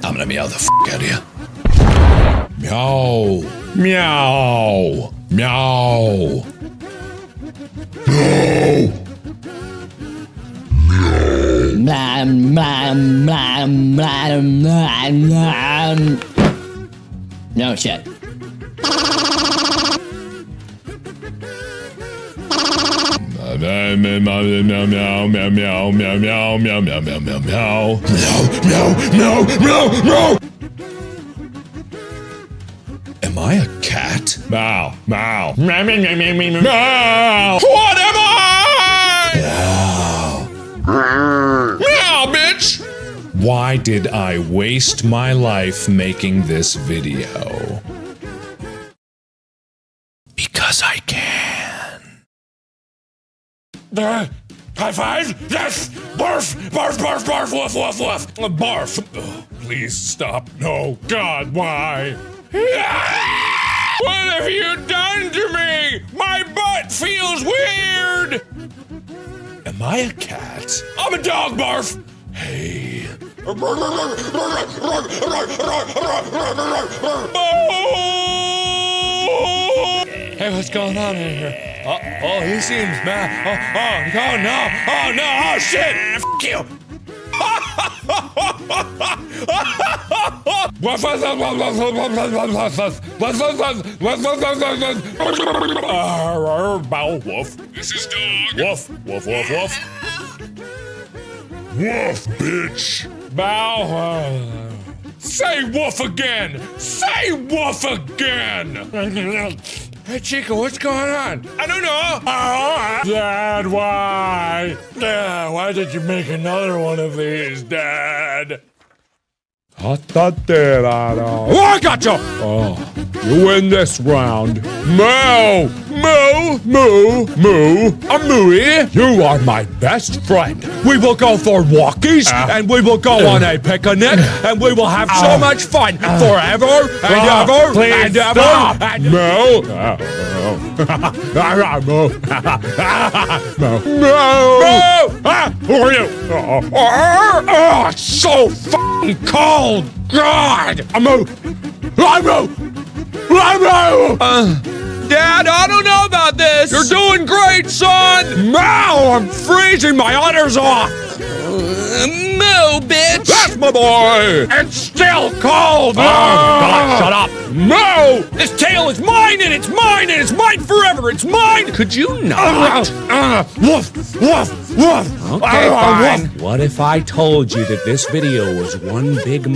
I'm gonna meow the f out of you. Meow. Meow. Meow. No shit. Meow, meow, meow, meow, meow, meow, meow, meow, meow, meow, meow, meow, meow, meow, meow, meow. Am I a cat? Meow, meow, meow, meow, meow, meow, meow, meow. What am I? Meow. Meow, bitch. Why did I waste my life making this video? Because I can. High five? Yes! Barf! Barf, barf, barf, woof, woof, woof! Barf! Oh, please stop. No. God, why? What have you done to me? My butt feels weird! Am I a cat? I'm a dog, Barf! Hey. Hey, what's going on in here? Oh, he seems mad. Oh, no. Oh, no. Oh, shit. F you. Woof. This is dog. Woof, woof, woof, woof. Woof, bitch. Bow. Say woof again. Say woof again. Hey, Chico, what's going on? I don't know. Dad, why? Why did you make another one of these, Dad? Oh, I got you! Oh, you win this round. Moo! Moo! Moo! Moo! I'm Mooey. You are my best friend. We will go for walkies, and we will go on a picnic, and we will have so much fun forever and ever and ever. And Moo! Moo! Moo! Who are you? Oh, it's so fucking cold! God! I moo! Dad, I don't know about this! You're doing great, son! Now I'm freezing my udders off! Moo, bitch! That's my boy! It's still cold! Oh, God, shut up! No! This tail is mine, and it's mine, and it's mine forever! It's mine! Could you not? Woof! Woof! Woof! Okay, fine. What if I told you that this video was one big